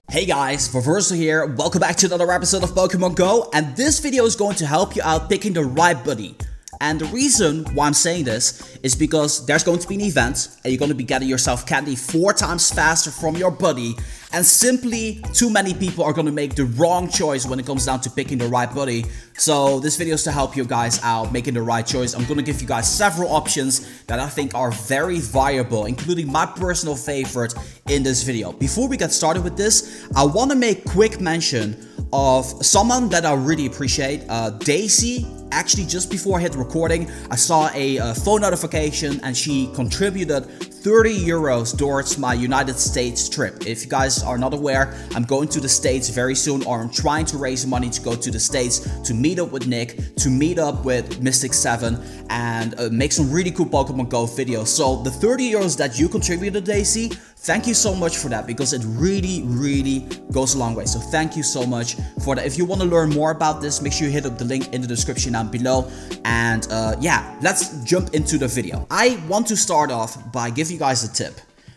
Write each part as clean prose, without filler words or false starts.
Hey guys, Verso here, welcome back to another episode of Pokemon Go, and this video is going to help you out picking the right buddy. And the reason why I'm saying this is because there's going to be an event, and you're going to be getting yourself candy 4 times faster from your buddy, and simply too many people are going to make the wrong choice when it comes down to picking the right buddy. So this video is to help you guys out making the right choice. I'm going to give you guys several options that I think are very viable, including my personal favorite in this video. Before we get started with this, I want to make quick mention of someone that I really appreciate, Daisy. Actually, just before I hit recording, I saw a phone notification and she contributed 30 euros towards my United States trip. If you guys are not aware, I'm going to the States very soon, or I'm trying to raise money to go to the States to meet up with Nick, to meet up with Mystic 7 and make some really cool Pokemon Go videos. So the 30 euros that you contributed, Daisy, thank you so much for that, because it really goes a long way. So thank you so much for that. If you want to learn more about this, make sure you hit up the link in the description down below. And yeah, let's jump into the video. I want to start off by giving you guys a tip,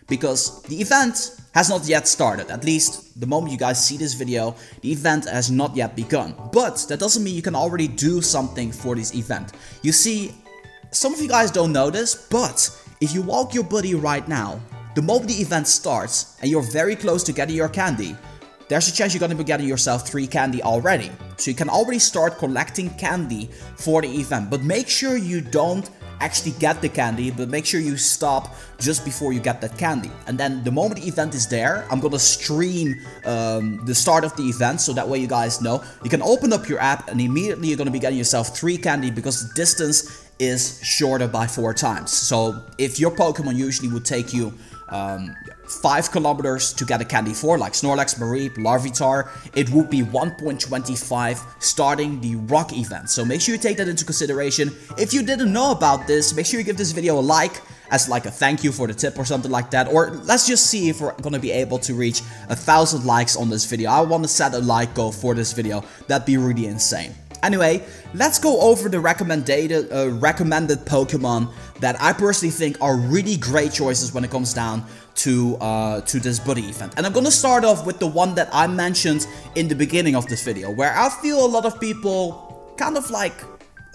because the event has not yet started. At least the moment you guys see this video, the event has not yet begun. But that doesn't mean you can already do something for this event. You see, some of you guys don't know this, but if you walk your buddy right now, the moment the event starts and you're very close to getting your candy, there's a chance you're going to be getting yourself 3 candy already. So you can already start collecting candy for the event. But make sure you don't actually get the candy, but make sure you stop just before you get that candy. And then the moment the event is there, I'm going to stream the start of the event, so that way you guys know. You can open up your app and immediately you're going to be getting yourself 3 candy, because the distance is shorter by 4 times. So if your Pokemon usually would take you 5 kilometers to get a candy for, like Snorlax, Mareep, Larvitar, it would be 1.25 starting the rock event. So make sure you take that into consideration. If you didn't know about this, make sure you give this video a like as like a thank you for the tip or something like that. Or let's just see if we're gonna be able to reach 1,000 likes on this video. I want to set a like goal for this video. That'd be really insane. Anyway, let's go over the recommended Pokemon that I personally think are really great choices when it comes down to this buddy event. And I'm gonna start off with the one that I mentioned in the beginning of this video, where I feel a lot of people kind of like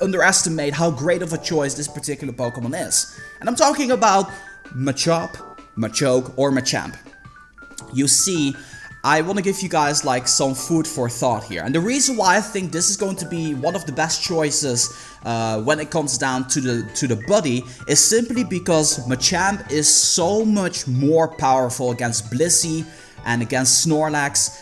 underestimate how great of a choice this particular Pokemon is. And I'm talking about Machop, Machoke, or Machamp. You see, I want to give you guys like some food for thought here. And the reason why I think this is going to be one of the best choices when it comes down to the buddy is simply because Machamp is so much more powerful against Blissey and against Snorlax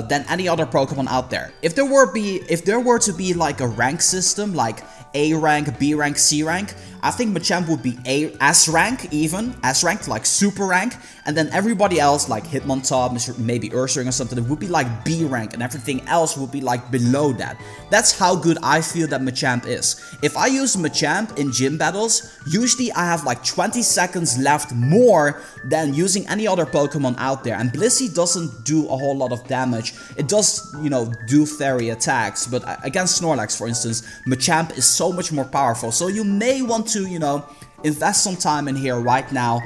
than any other Pokemon out there. If there were to be like a rank system, like A rank, B rank, C rank, I think Machamp would be S rank, even S rank, like super rank, and then everybody else like Hitmontop, maybe Ursaring or something, it would be like B rank, and everything else would be like below that. That's how good I feel that Machamp is. If I use Machamp in gym battles, usually I have like 20 seconds left more than using any other Pokemon out there. And Blissey doesn't do a whole lot of damage. It does, you know, do fairy attacks, but against Snorlax, for instance, Machamp is so much more powerful. So you may want to, you know, invest some time in here right now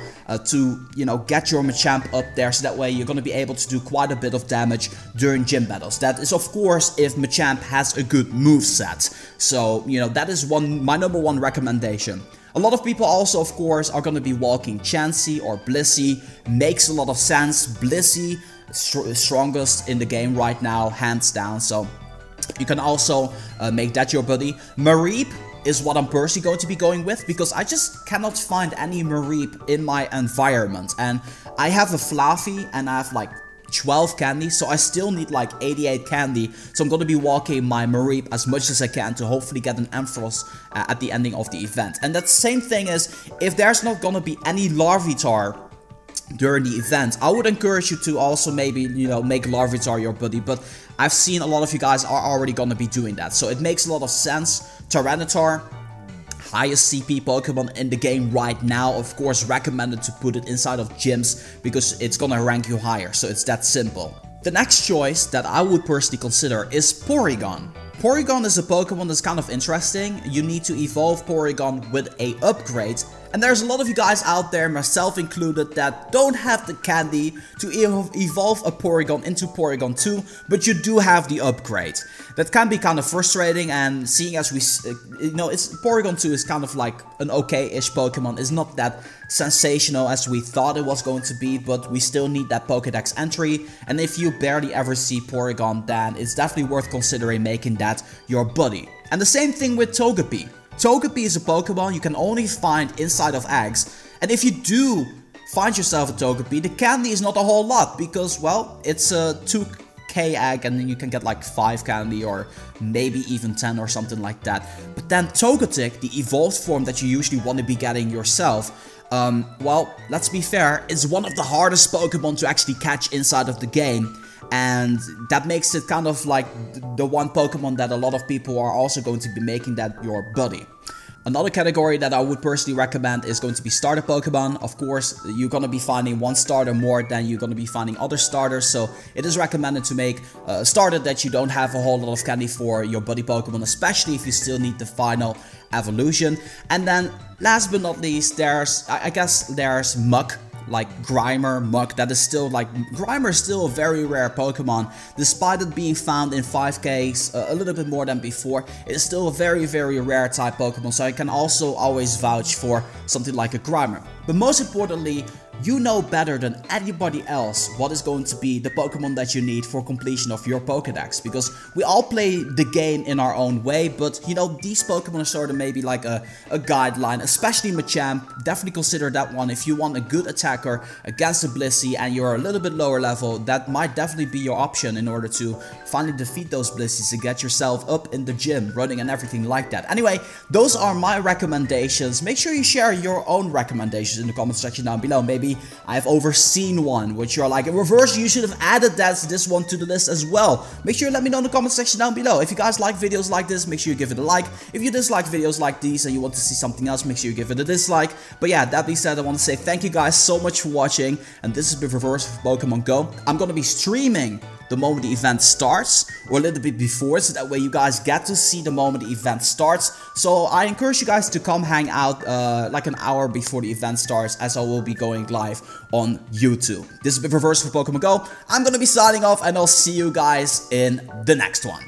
to, you know, get your Machamp up there, so that way you're going to be able to do quite a bit of damage during gym battles. That is, of course, if Machamp has a good moveset. So, you know, that is my number one recommendation. A lot of people also, of course, are going to be walking Chansey or Blissey. Makes a lot of sense. Blissey is strongest in the game right now, hands down. So you can also make that your buddy. Mareep is what I'm personally going to be going with, because I just cannot find any Mareep in my environment. And I have a Flaaffy and I have like 12 candy, so I still need like 88 candy. So I'm going to be walking my Mareep as much as I can to hopefully get an Ampharos at the ending of the event. And that same thing is, if there's not going to be any Larvitar during the event, I would encourage you to also maybe, you know, make Larvitar your buddy. But I've seen a lot of you guys are already going to be doing that, so it makes a lot of sense. Tyranitar, highest CP Pokemon in the game right now. Of course, recommended to put it inside of gyms, because it's gonna rank you higher, so it's that simple. The next choice that I would personally consider is Porygon. Porygon is a Pokemon that's kind of interesting. You need to evolve Porygon with a upgrade, And there's a lot of you guys out there, myself included, that don't have the candy to evolve a Porygon into Porygon 2, but you do have the upgrade. That can be kind of frustrating, and seeing as we, Porygon 2 is kind of like an okay-ish Pokemon. It's not that sensational as we thought it was going to be, but we still need that Pokédex entry. And if you barely ever see Porygon, then it's definitely worth considering making that your buddy. And the same thing with Togepi. Togepi is a Pokemon you can only find inside of eggs, and if you do find yourself a Togepi, the candy is not a whole lot, because, well, it's a 2k egg and then you can get like 5 candy or maybe even 10 or something like that. But then Togetic, the evolved form that you usually want to be getting yourself, well, let's be fair, it's one of the hardest Pokemon to actually catch inside of the game. And that makes it kind of like the one Pokemon that a lot of people are also going to be making that your buddy. Another category that I would personally recommend is going to be starter Pokemon. Of course, you're going to be finding one starter more than you're going to be finding other starters. So it is recommended to make a starter that you don't have a whole lot of candy for your buddy Pokemon, especially if you still need the final evolution. And then last but not least, I guess there's Muck. Like Grimer, Muck, that is still like, Grimer is still a very rare Pokemon. Despite it being found in 5Ks a little bit more than before, it is still a very rare type Pokemon, so I can also always vouch for something like a Grimer. But most importantly, you know better than anybody else what is going to be the Pokemon that you need for completion of your Pokédex, because we all play the game in our own way, but you know, these Pokemon are sort of maybe like a guideline, especially Machamp. Definitely consider that one if you want a good attacker against a Blissey and you're a little bit lower level. That might definitely be your option in order to finally defeat those Blisseys and get yourself up in the gym, running and everything like that. Anyway, those are my recommendations. Make sure you share your own recommendations in the comment section down below. Maybe I've overseen one which you're like, in reverse, you should have added this one to the list as well. Make sure you let me know in the comment section down below. If you guys like videos like this, make sure you give it a like. If you dislike videos like these and you want to see something else, make sure you give it a dislike. But yeah, that being said, I want to say thank you guys so much for watching, and this has been Reverse of Pokemon Go. I'm gonna be streaming the moment the event starts, or a little bit before, so that way you guys get to see the moment the event starts. So I encourage you guys to come hang out like an hour before the event starts, as I will be going live on YouTube. This has been Reverse for Pokemon Go. I'm gonna be signing off, and I'll see you guys in the next one.